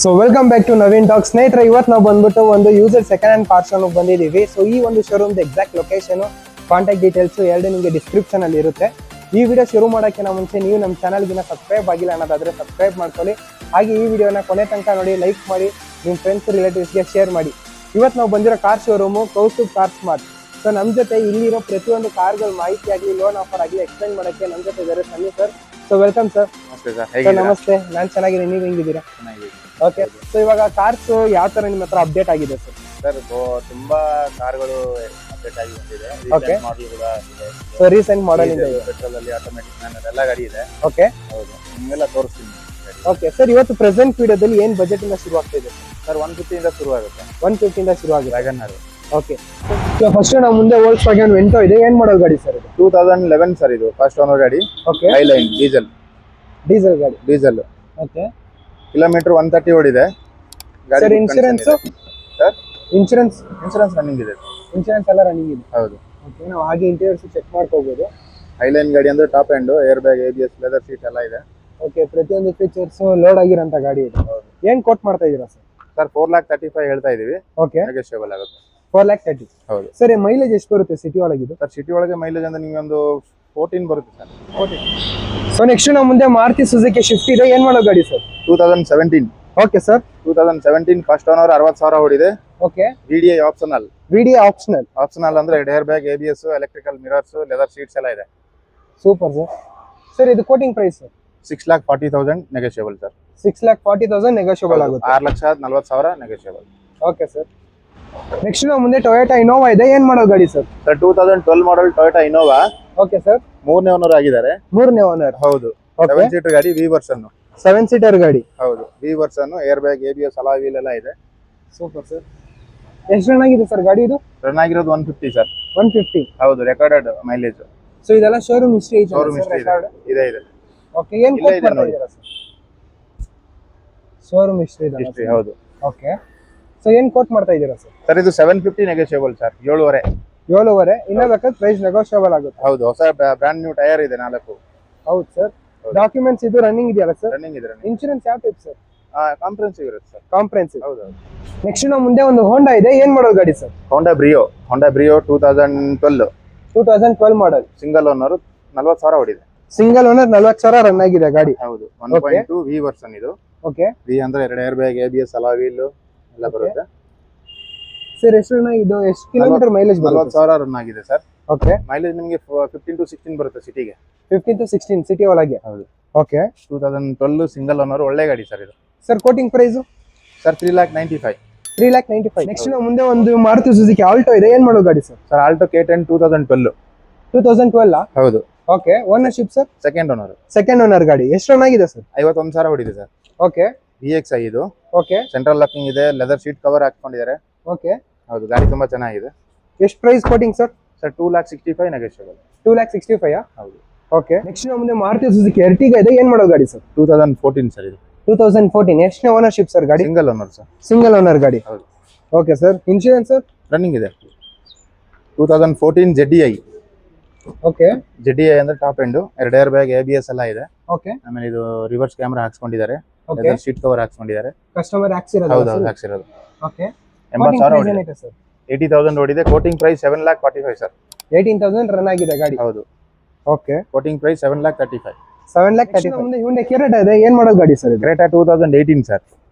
So welcome back to Naveen talk. ಸ್ನೇಹಿತರೆ, ಇವತ್ತು ನಾವು ಬಂದ್ಬಿಟ್ಟು ಒಂದು user second hand car showroom ಬಂದಿದ್ದೀವಿ. ಸೊ ಈ ಒಂದು ಶೋರೂಮ್ದು ಎಕ್ಸಾಕ್ಟ್ ಲೊಕೇಶನ್, ಕಾಂಟ್ಯಾಕ್ಟ್ ಡೀಟೇಲ್ಸ್ ಎರಡು ನಿಮಗೆ ಡಿಸ್ಕ್ರಿಪ್ಷನ್ ಅಲ್ಲಿ ಇರುತ್ತೆ. ಈ ವಿಡಿಯೋ ಶುರು ಮಾಡೋಕ್ಕಿಂತ ಮುಂಚೆ ನೀವು ನಮ್ಮ ಚಾನಲ್ಗಿನ ಸಬ್ಸ್ಕ್ರೈಬ್ ಆಗಿಲ್ಲ ಅನ್ನೋದಾದ್ರೆ ಸಬ್ಸ್ಕ್ರೈಬ್ ಮಾಡ್ಕೊಳ್ಳಿ. ಹಾಗೆ ಈ ವಿಡಿಯೋನ ಕೊನೆ ತನಕ ನೋಡಿ, ಲೈಕ್ ಮಾಡಿ, ನಿಮ್ಮ ಫ್ರೆಂಡ್ಸ್ ರಿಲೇಟಿವ್ಸ್ಗೆ ಶೇರ್ ಮಾಡಿ. ಇವತ್ತು ನಾವು ಬಂದಿರೋ car showroom Kaustubh car smart. So ನಮ್ಮ ಜೊತೆ ಇಲ್ಲಿರೋ ಪ್ರತಿಯೊಂದು ಕಾರ್ಗಳ ಮಾಹಿತಿ ಆಗಲಿ, ಲೋನ್ ಆಫರ್ ಆಗಲಿ ಎಕ್ಸ್ಪ್ಲೈನ್ ಮಾಡೋಕ್ಕೆ ನಮ್ಮ ಜೊತೆ ಇದ್ದಾರೆ ಸನ್ನಿ ಸರ್. So welcome sir. ನಮಸ್ತೆ, ನಾನು ಚೆನ್ನಾಗಿದ್ದೀನಿ, ನೀವು ಹೆಂಗಿದ್ದೀರಾ? ಓಕೆ. ಸೊ ಇವಾಗ ಕಾರ್ಸ್ ಯಾವ ತರ ನಿಮ್ಮ ಹತ್ರ ಅಪ್ಡೇಟ್ ಆಗಿದೆ ಸರ್? ಸರ್ ತುಂಬಾ ಕಾರ್ಗಳು ಅಪ್ಡೇಟ್ ಆಗಿ ಬಂದಿದೆ. Okay. ಮಾಡೆಲ್ ಕೂಡ ಇದೆ. ಸೊ ರೀಸೆಂಟ್ ಮಾಡೆಲ್ ಇಂದ ಇದೆ. ಪೆಟ್ರೋಲ್ ಅಲ್ಲಿ ಆಟೋಮೆಟಿಕ್ ಮ್ಯಾನುವಲ್ ಎಲ್ಲ ಗಾಡಿ ಇದೆ. ಓಕೆ ಹೌದು, ನಿಮ್ಗೆಲ್ಲ ತೋರಿಸ್ತೀನಿ. ಓಕೆ ಸರ್, ಇವತ್ತು ಪ್ರೆಸೆಂಟ್ ವಿಡಿಯೋದಲ್ಲಿ ಏನು ಬಜೆಟ್ ಇಂದ ಶುರು ಆಗ್ತಾ ಇದೆ ಸರ್ 150 ಇಂದ ಶುರು ಆಗುತ್ತೆ. 150 ಇಂದ ಶುರು ಆಗಿದೆ. ವ್ಯಾಗನರ್ ಓಕೆ. ಸೊ ಫಸ್ಟ್ ನಾವು ಮುಂದೆ ವೋಲ್ಕ್ಸ್ವ್ಯಾಗನ್ ವೆಂಟೋ ಇದೆ. ಏನು ಮಾಡಲ್ ಗಾಡಿ ಸರ್ ಇದು? 2011 ಸರ್, ಇದು ಫಸ್ಟ್ ಓನರ್ ಗಾಡಿ. ಓಕೆ. ಹೈಲೈನ್ ಡೀಸೆಲ್ ಗಾಡಿ. ಡೀಸೆಲ್. ಓಕೆ. ಕಿಲೋಮೀಟರ್ 130 ಓಡಿದೆ sir insurance? Sir insurance running ಇದೆ. ಇನ್ಶೂರೆನ್ಸ್ ಎಲ್ಲ ರನ್ನಿಂಗ್ ಇದೆ. ಹೌದು. ಓಕೆ, ನಾವು ಹಾಗೆ ಇಂಟೀರಿಯರ್ಸ್ ಚೆಕ್ ಮಾಡ್ಕೋಬಹುದು. ಹೈಲೈನ್ ಗಾಡಿ ಅಂದ್ರೆ top end, air bag, ABS, leather seat ಎಲ್ಲ ಇದೆ. ಓಕೆ, ಪ್ರತಿಯೊಂದು ಫೀಚರ್ಸ್ ಲೋಡ್ ಆಗಿರೋಂಥ ಗಾಡಿ ಇದೆ. ಏನು ಕೋಟ್ ಮಾಡ್ತಾ ಇದ್ದೀರಾ ಸರ್? ಸರ್ 4,35,000 ಹೇಳ್ತಾ ಇದೀವಿ. ಓಕೆ. ನೆಗೋಷಿಯಬಲ್ ಆಗುತ್ತೆ. 4,30,000. ಹೌದು ಸರ್ ಮೈಲೇಜ್ ಎಷ್ಟು ಬರುತ್ತೆ ಸಿಟಿ ಒಳಗಿದು? ಸರ್ ಸಿಟಿ ಒಳಗೆ ಮೈಲೇಜ್ ಅಂದ್ರೆ ನಿಮಗೆ ಒಂದು 14 ಬರುತ್ತೆ ಸರ್. 14. ಸೊ ನೆಕ್ಸ್ಟ್ ನಾವು ಮುಂದೆ ಮಾರುತಿ ಸುಜುಕಿ ಶಿಫ್ಟ್ ಇದೆ. ಏನು ಮಾಡೋ ಗಾಡಿ sir? 2017. Okay sir. 2017 first owner, 60,000 ಓಡಿದೆ. Okay. VDI optional. VDI optional. Optional ಅಂದ್ರೆ air bag, ABS, electrical mirrors, leather seats ಎಲ್ಲ ಇದೆ. Super sir. ಸರ್ ಇದು quoting price 6,40,000 negotiable sir. 6,40,000 negotiable ಆಗುತ್ತೆ. 6,40,000 ನೆಗೋಷಿಯಬಲ್. Okay sir. ನೆಕ್ಸ್ಟ್ ನಾವು ಮುಂದೆ ಟೊಯೋಟಾ ಇನೋವಾ ಇದೆ. ಏನು ಮಾಡೋ ಗಾಡಿ sir? Sir 2012 model Toyota Innova. Okay sir. 3ನೇ ಓನರ್ ಆಗಿದ್ದಾರೆ. 3ನೇ ಓನರ್. ಹೌದು. Okay. 7 ಸೀಟರ್ ಗಾಡಿ, V ವರ್ಷನ್. 7 ಸೀಟರ್ ಗಾಡಿ. ಹೌದು, V version, air bag, ABS, alloy wheel ಎಲ್ಲ ಇದೆ. Super sir. ಎಷ್ಟು ರನ್ ಆಗಿದೆ ಸರ್ ಗಾಡಿ ಇದು? ರನ್ ಆಗಿರೋದು 150 ಸರ್. 150. ಹೌದು, ರೆಕಾರ್ಡೆಡ್ ಮೈಲೇಜ್. ಸೊ ಇದೆಲ್ಲ ಶೋರೂಮ್ ಹಿಸ್ಟ್ರಿ ಇದೆ. ಶೋರೂಮ್ ಹಿಸ್ಟ್ರಿ ಇದೆ. ಓಕೆ, ಏನು ಕೋಟ್ ಮಾಡ್ತಾ ಇದ್ದೀರಾ ಸರ್? ಶೋರೂಮ್ ಹಿಸ್ಟ್ರಿ ಇದೆ. ಹಿಸ್ಟ್ರಿ ಹೌದು. ಓಕೆ. ಸೊ ಏನು ಕೋಟ್ ಮಾಡ್ತಾ ಇದ್ದೀರಾ ಸರ್? ಸರ್ ಇದು 750 ನೆಗೋಷಿಯಬಲ್ ಸರ್. 7.5. 7.5. ಇನ್ನ ಬೇಕಾದ್ರೆ ಪ್ರೈಸ್ ನೆಗೋಷಿಯಬಲ್ ಆಗುತ್ತೆ. ಹೌದು, ಹೊಸ ಬ್ರಾಂಡ್ ನ್ಯೂ ಟೈರ್ ಇದೆ 4. ಹೌದು ಸರ್. ಡಾಕ್ಯುಮೆಂಟ್ಸ್ ಇದು ರನ್ನಿಂಗ್ ಇದೆಯಲ್ಲ ಸರ್? ರನ್ನಿಂಗ್ ಇದೆ. ಇನ್ಶೂರೆನ್ಸ್ ಯಾವ ಟೈಪ್ ಸರ್? ಕಾಂಪ್ರಹೆನ್ಸಿವ್ ಇರುತ್ತೆ ಸರ್. ಕಾಂಪ್ರಹೆನ್ಸಿವ್. ಹೌದು. ನೆಕ್ಸ್ಟ್ ನಾವು ಮುಂದೆ ಒಂದು ಹೋಂಡಾ ಇದೆ. ಏನು ಮಾಡೋ ಗಾಡಿ ಸರ್? ಹೋಂಡಾ ಬ್ರಿಯೋ 2012. 2012 ಮಾಡೆಲ್. ಸಿಂಗಲ್ ಓನರ್, 40,000 ಓಡಿದೆ. ಸಿಂಗಲ್ ಓನರ್, 40,000 ರನ್ ಆಗಿದೆ ಗಾಡಿ. ಹೌದು. 1.2 V ವರ್ಷನ್ ಇದು. ಓಕೆ. V ಅಂದ್ರೆ 2 air bag, ABS, alloy wheel ಎಲ್ಲ ಬರುತ್ತೆ. ಸರ್ ಎಷ್ಟು ರನ್ ಆಗಿದ್ದು? ಎಷ್ಟು ಕಿಲೋಮೀಟರ್ ಮೈಲೇಜ್ ಬರುತ್ತೆ? 40,000 ರನ್ ಆಗಿದೆ ಸರ್. ಓಕೆ. ಮೈಲೇಜ್ ನಿಮಗೆ 15 to 16 ಬರುತ್ತೆ ಸಿಟಿಗೆ. 15 to 16 ಸಿಟಿ ಒಳಗೆ. ಹೌದು. ಓಕೆ. 2012 ಸಿಂಗಲ್ ಓನರ್, ಒಳ್ಳೆ ಗಾಡಿ ಸರ್ ಇದು. Sir quoting price sir 3,95,000. 3,95,000. Next ನಾವು ಮುಂದೆ ಒಂದು ಮಾರುತಿ ಸುಜುಕಿ ಆಲ್ಟೋ ಇದೆ. ಏನು ಮಾಡೋ ಗಾಡಿ ಸರ್? Sir Alto K10 2012. 2012. ಹೌದು. Okay. Ownership sir? Second owner. Second owner ಗಾಡಿ. ಎಷ್ಟು ರನ್ ಆಗಿದೆ ಸರ್? 51,000 ಓಡಿದೆ ಸರ್. ಓಕೆ. VXI ಇದು. ಓಕೆ. ಸೆಂಟ್ರಲ್ ಲಾಕಿಂಗ್ ಇದೆ, ಲೆದರ್ ಸೀಟ್ ಕವರ್ ಹಾಕೊಂಡಿದ್ದಾರೆ. ಓಕೆ. ಹೌದು, ಗಾಡಿ ತುಂಬಾ ಚೆನ್ನಾಗಿದೆ. ಎಷ್ಟು price quoting sir? Sir 2,65,000 negotiable. 2,65,000. ಹೌದು. ಓಕೆ. ನೆಕ್ಸ್ಟ್ ನಾವು ಮುಂದೆ ಮಾರುತಿ ಸುಜುಕಿ ಎರ್ಟಿಗಾ ಇದೆ. ಏನು ಮಾಡೋ ಗಾಡಿ ಸರ್? 2014 ಸರ್ ಇದು. 2014. ಎಷ್ಟನೇ ಓನರ್ಶಿಪ್ ಸರ್ ಗಾಡಿ? Single owner sir. Single owner ಗಾಡಿ. ಹೌದು. Okay sir. Insurance sir? Running ಇದೆ. 2014 ZDI. ಓಕೆ. ZDI ಅಂದ್ರೆ top end, 2 air bag, ABS ಎಲ್ಲ ಇದೆ. ಓಕೆ. ಆಮೇಲೆ ಇದು ರಿವರ್ಸ್ ಕ್ಯಾಮೆರಾ ಹಾಕ್ಸ್ಕೊಂಡಿದ್ದಾರೆ. ಓಕೆ. ಲೆದರ್ ಸೀಟ್ ಕವರ್ ಹಾಕ್ಸ್ಕೊಂಡಿದ್ದಾರೆ. ಕಸ್ಟಮರ್ ಹಾಕ್ಸಿರೋದು? ಹೌದು, ಹಾಕ್ಸಿರೋದು. ಓಕೆ. 80,000 ಓಡಿದೆ. ಏನಿದೆ ಸರ್? 80,000 ಓಡಿದೆ. Quoting price 7,45,000 sir. 18,000 ರನ್ ಆಗಿದೆ ಗಾಡಿ. ಹೌದು. ಓಕೆ. Quoting price 7,35,000. 7,35,000. ಮುಂದೆ ಹ್ಯುಂಡೈ ಕ್ರೆಟಾ ಇದೆ. ಏನು ಮಾಡೋ ಗಾಡಿ ಸರ್ ಇದು? Creta 2018 sir.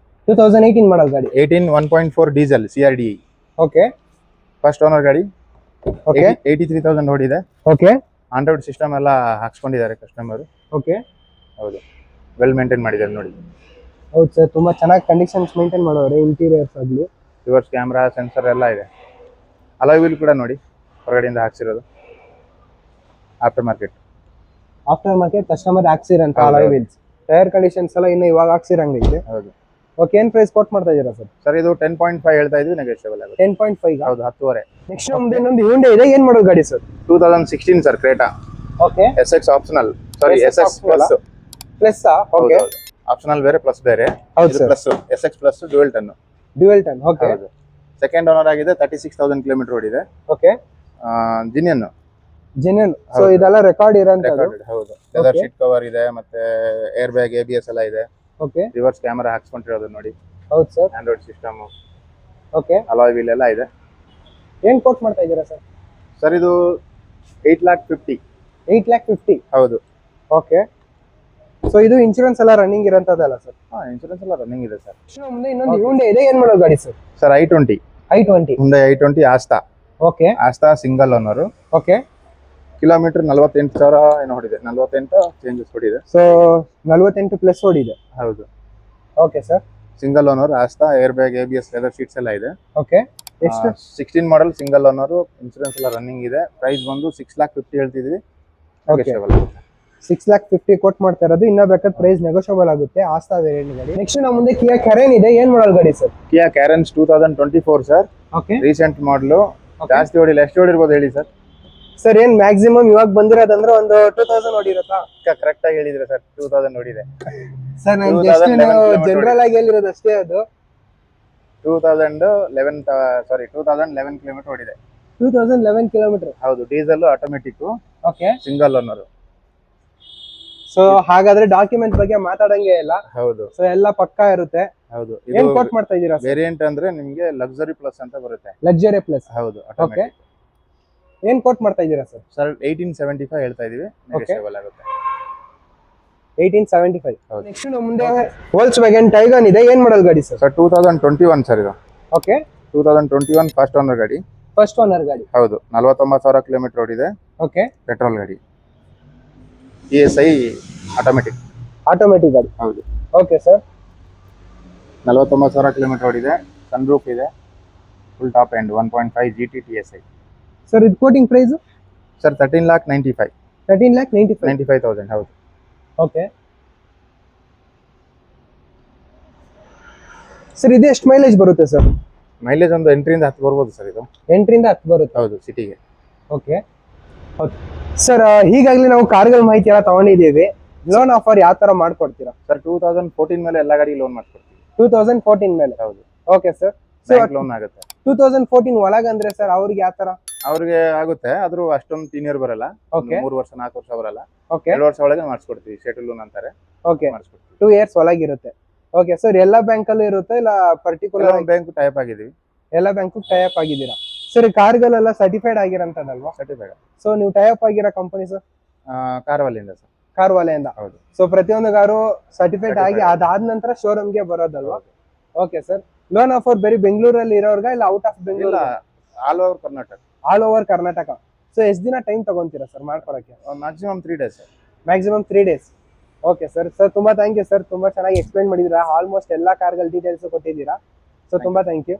2018 ಮಾಡಲ್ ಗಾಡಿ. 18 1.4 diesel CRDI. Okay. First owner ಗಾಡಿ. ಓಕೆ. 83,000 ಓಡಿದೆ. ಓಕೆ. ಆಂಡ್ರಾಯ್ಡ್ ಸಿಸ್ಟಮ್ ಎಲ್ಲ ಹಾಕ್ಸ್ಕೊಂಡಿದ್ದಾರೆ ಕಸ್ಟಮರ್. ಓಕೆ. ಹೌದು, ವೆಲ್ ಮೇಂಟೈನ್ ಮಾಡಿದ್ದಾರೆ ನೋಡಿ. ಹೌದು ಸರ್, ತುಂಬಾ ಚೆನ್ನಾಗಿ ಕಂಡೀಷನ್ಸ್ ಮೇಂಟೈನ್ ಮಾಡೋರೆ. ಇಂಟೀರಿಯರ್ಸ್ ಆಗಲಿ, ರಿವರ್ಸ್ ಕ್ಯಾಮ್ರಾ, ಸೆನ್ಸರ್ ಎಲ್ಲ ಇದೆ. ಅಲಾಯ್ ವೀಲ್ ಕೂಡ ನೋಡಿ, ಹೊರಗಡೆಯಿಂದ ಹಾಕ್ಸಿರೋದು. ಆಫ್ಟರ್ ಮಾರ್ಕೆಟ್ ಕಸ್ಟಮರ್ ಹಾಕ್ಸಿರಂತ ಅಲಾಯ್ ವೀಲ್ಸ್. ಟೈರ್ ಕಂಡೀಷನ್ಸ್ ಎಲ್ಲ ಇನ್ನು ಇವಾಗ ಹಾಕ್ಸಿರಂಗೈತೆ. ಹೌದು. ಓಕೆ. ಏನು ಪ್ರೈಸ್ ಕೋಟ್ ಮಾಡ್ತಾ ಇದ್ದೀರಾ ಸರ್? ಸರ್ ಇದು 10.5 ಹೇಳ್ತಾ ಇದ್ವಿ, ನೆಗೋಷಿಯಬಲ್ ಆಗುತ್ತೆ. 10.5. ಹೌದು, 10.5. ನೆಕ್ಸ್ಟ್ ನಮ್ದು ಇನ್ನೊಂದು ಹ್ಯುಂಡೈ ಇದೆ. ಏನು ಮಾಡೋ ಗಾಡಿ sir? 2016 sir Creta. Okay. SX optional, sorry SS plus. Plus. Okay. Optional ಬೇರೆ, ಪ್ಲಸ್ ಬೇರೆ. ಹೌದು sir. Plus SX plus dual tone. Okay. ಹೌದು. ಸೆಕೆಂಡ್ ಓನರ್ ಆಗಿದೆ. 36,000 ಕಿಲೋಮೀಟರ್ ಓಡಿದೆ. ಓಕೆ. ಜಿನಿಯನ್. ಸೊ ಇದೆಲ್ಲ ರೆಕಾರ್ಡ್ ಇರೋಂಥದ್ದು. ಹೌದು. ಲೆದರ್ ಶೀಟ್ ಕವರ್ ಇದೆ, ಮತ್ತೆ ಏರ್ ಬ್ಯಾಗ್, ABS ಎಲ್ಲ ಇದೆ. ಓಕೆ. ರಿವರ್ಸ್ ಕ್ಯಾಮೆರಾ ಹಾಕ್ಸ್ಕೊಂಡಿರೋದು ನೋಡಿ. ಹೌದು sir. Android system, okay. Alloy wheel ಎಲ್ಲ ಇದೆ. ಏನ್ ಕೋಟ್ ಮಾಡ್ತಾ ಇದ್ದೀರಾ ಸರ್? ಸರ್ ಇದು 8,50,000. 8,50,000. ಹೌದು. ಓಕೆ. ಸೊ ಇದು ಇನ್ಶೂರೆನ್ಸ್ ಎಲ್ಲ ರನ್ನಿಂಗ್ ಇರೋಂಥದ್ದಲ್ಲ ಸರ್? ಇನ್ಶೂರೆನ್ಸ್ ಎಲ್ಲ ರನ್ನಿಂಗ್ ಇದೆ ಸರ್. ಮುಂದೆ ಇನ್ನೊಂದು ಹ್ಯುಂಡೈ ಇದೆ, ಏನ್ ಮಾಡೋ ಗಾಡಿ sir? Sir i20. i20. Hyundai i20 Asta. Okay. Asta single owner. Okay. Kilometre 48,000 ಏನೋ ಹೊಡಿದೆ. 48 ಚೇಂಜಸ್ ಹೊಡಿದೆ. ಸೊ 48 ಪ್ಲಸ್ ಓಡಿದೆ. ಹೌದು. Okay sir. Single owner Asta, air bag, ABS, leather seats ಎಲ್ಲ ಇದೆ. ಓಕೆ. ಎಷ್ಟು? 16 ಮಾಡಲ್, ಸಿಂಗಲ್ ಓನರ್, ಇನ್ಶೂರೆನ್ಸ್ ಎಲ್ಲ running ಇದೆ. ಪ್ರೈಸ್ ಬಂದು 6,50,000 ಹೇಳ್ತಿದ್ವಿ. ಓಕೆ. 6,50,000 ಕೋಟ್ ಮಾಡ್ತಾ ಇರೋದು. ಇನ್ನ ಬೇಕಾದ ಪ್ರೈಸ್ ನೆಗೋಷಿಯಬಲ್ ಆಗುತ್ತೆ. ಆಸ್ತಾ ವೇರಿಯಂಟ್ ಗಾಡಿ. ನೆಕ್ಸ್ಟ್ ನಮ್ಮ ಮುಂದೆ ಕಿಯಾ ಕ್ಯಾರೆನ್ ಇದೆ, ಏನ್ ಮಾಡಲ್ ಗಾಡಿ ಸರ್? ಕಿಯಾ ಕ್ಯಾರೆನ್ಸ್ 2024 ಸರ್. ಓಕೆ. ರೀಸೆಂಟ್ ಮಾಡಲು. ಜಾಸ್ತಿ ಹೊಡಿಲ್ಲ, ಎಷ್ಟು ಹೊಡಿರ್ಬೋದು ಹೇಳಿ ಸರ್? ಸರ್ ಏನ್ ಮ್ಯಾಕ್ಸಿಮಮ್ ಇವಾಗ ಬಂದಿರೋದಂದ್ರೆ ಒಂದು 2000 ಹೊಡಿರುತ್ತಾ? ಕರೆಕ್ಟ್ ಆಗಿ ಹೇಳಿದ್ರೆ ಸರ್, 2000 ಹೊಡಿದೆ ಸರ್. ನಾನು ಜಸ್ಟ್ ಜನರಲ್ ಆಗಿ ಹೇಳಿರೋದು ಅಷ್ಟೇ. ಅದು 2011 ಕಿಲೋಮೀಟರ್ ಹೊಡಿದೆ. 2011 ಕಿಲೋಮೀಟರ್. ಹೌದು. Diesel, automatic, okay. Single owner. So ಹಾಗಾದ್ರೆ ಡಾಕ್ಯುಮೆಂಟ್ ಬಗ್ಗೆ ಮಾತಾಡಂಗೆ ಇಲ್ಲ. ಹೌದು. ಸೊ ಎಲ್ಲ ಪಕ್ಕಾ ಇರುತ್ತೆ. ಹೌದು. ಏನ್ ಕೋಟ್ ಮಾಡ್ತಾ ಇದ್ದೀರಾ? ವೇರಿಯಂಟ್ ಅಂದ್ರೆ ನಿಮ್ಗೆ ಲಕ್ಸುರಿ ಪ್ಲಸ್ ಅಂತ ಬರುತ್ತೆ. Luxury plus. ಹೌದು. ಓಕೆ. ಏನ್ ಕೋಟ್ ಮಾಡ್ತಾ ಇದ್ದೀರಾ ಸರ್? ಸರ್ 1875 ಹೇಳ್ತಾ ಇದೀವಿ. ನೆಗೋಷಿಯಬಲ್ ಆಗುತ್ತೆ. 1875. ಹೌದು. ನೆಕ್ಸ್ಟ್ ನಮ್ಮ ಮುಂದೆ ವೋಲ್ಕ್ಸ್ವ್ಯಾಗನ್ ಟೈಗನ್ ಇದೆ, ಏನ್ ಮಾಡಲ್ ಗಾಡಿ ಸರ್? ಸರ್ 2021 ಸರ್ ಇದು. ಓಕೆ. 2021 ಫಸ್ಟ್ ಓನರ್ ಗಾಡಿ. ಫಸ್ಟ್ ಓನರ್ ಗಾಡಿ. ಹೌದು. 49,000 ಕಿಲೋಮೀಟರ್ ಓಡಿದೆ. ಓಕೆ. ಪೆಟ್ರೋಲ್ ಗಾಡಿ. ESI automatic. ಆಟೋಮೆಟಿಕ್ ಗಾಡಿ. ಹೌದು. Okay sir. 49,000 ಕಿಲೋಮೀಟರ್ ಓಡಿದೆ. ಸನ್ ರೂಫ್ ಇದೆ. Full top end 1.5 GT TSI. Sir ಇದು ಕೋಟಿಂಗ್ ಪ್ರೈಸ್ ಸರ್ 13,95,000. 13,95,000. ಹೌದು. ಓಕೆ. ಸರ್ ಇದು ಎಷ್ಟು ಮೈಲೇಜ್ ಬರುತ್ತೆ ಸರ್? ಮೈಲೇಜ್ ಒಂದು 8 ರಿಂದ 10 ಬರ್ಬೋದು ಸರ್ ಇದು. 8 ರಿಂದ 10 ಬರುತ್ತೆ. ಹೌದು, ಸಿಟಿಗೆ. ಓಕೆ. ಸರ್ ಹೀಗಾಗ್ಲಿ ನಾವು ಕಾರ್ಗಳ ಮಾಹಿತಿ ಎಲ್ಲ ತಗೊಂಡಿದ್ದೀವಿ. ಲೋನ್ ಆಫರ್ ಯಾವ ತರ ಮಾಡ್ಕೊಡ್ತೀರಾ ಸರ್? 2014 ಮೇಲೆ ಎಲ್ಲ ಗಾಡಿ ಲೋನ್ ಮಾಡ್ಕೊಡ್ತೀವಿ. 2014 ಮೇಲೆ? ಹೌದು. Okay sir. ಲೋನ್ ಆಗುತ್ತೆ. 2014 ಒಳಗಂದ್ರೆ ಸರ್ ಅವ್ರಿಗೆ ಯಾವ ತರ? ಅವ್ರಿಗೆ ಆಗುತ್ತೆ, ಆದ್ರೂ ಅಷ್ಟೊಂದು ಸೀನಿಯರ್ ಬರಲ್ಲ. ಓಕೆ. 3 ವರ್ಷ 4 ವರ್ಷ ಬರಲ್ಲ. ಓಕೆ. 2 ವರ್ಷ ಒಳಗೆ ಮಾಡಿಸ್ಕೊಡ್ತೀವಿ. ಶೆಟ್ಲ್ ಲೋನ್ ಅಂತಾರೆ. ಓಕೆ. ಮಾಡಿಸ್ಕೊಡ್ತೀವಿ. 2 ಇಯರ್ಸ್ ಒಳಗಿರುತ್ತೆ. Okay sir. ಎಲ್ಲ ಬ್ಯಾಂಕ್ ಅಲ್ಲೂ ಇರುತ್ತೆ ಇಲ್ಲ ಪರ್ಟಿಕ್ಯುಲರ್? ಬ್ಯಾಂಕ್ ಟೈಪ್ ಆಗಿದೀವಿ. ಎಲ್ಲ ಬ್ಯಾಂಕು ಟೈ ಅಪ್ ಆಗಿದ್ದೀರಾ ಸರ್? ಕಾರ್ಗಳೆಲ್ಲ ಸರ್ಟಿಫೈಡ್ ಆಗಿರಂತದಲ್ವಾ? ಸರ್ಟಿಫೈಡ್. ಸೊ ನೀವು ಟೈ ಅಪ್ ಆಗಿರೋ ಕಂಪನಿ ಸರ್? ಕಾರ್ವಾಲಿಂದ ಸರ್. ಕಾರ್ವಾಲೆಯಿಂದ. ಹೌದು. ಸೊ ಪ್ರತಿಯೊಂದು ಕಾರು ಸರ್ಟಿಫೈಡ್ ಆಗಿ ಅದಾದ ನಂತರ ಶೋರೂಮ್ಗೆ ಬರೋದಲ್ವಾ? Okay sir. ಲೋನ್ ಆಫರ್ ಬರೀ ಬೆಂಗಳೂರಲ್ಲಿ ಇರೋರ್ಗ ಇಲ್ಲ out of Bengaluru? All over Karnataka. All over Karnataka. So ಎಷ್ಟು ದಿನ ಟೈಮ್ ತಗೊಂತೀರಾ ಸರ್ ಮಾಡ್ಕೊಳಕ್ಕೆ? Maximum 3 days. Maximum 3 days. Okay sir. Sir ತುಂಬಾ ಥ್ಯಾಂಕ್ ಯು ಸರ್, ತುಂಬಾ ಚೆನ್ನಾಗಿ ಎಕ್ಸ್ಪ್ಲೈನ್ ಮಾಡಿದ್ದೀರಾ. ಆಲ್ಮೋಸ್ಟ್ ಎಲ್ಲಾ ಕಾರ್ಗಳ ಡೀಟೇಲ್ಸ್ ಕೊಟ್ಟಿದ್ದೀರಾ. ಸೊ ತುಂಬಾ ಥ್ಯಾಂಕ್ ಯು.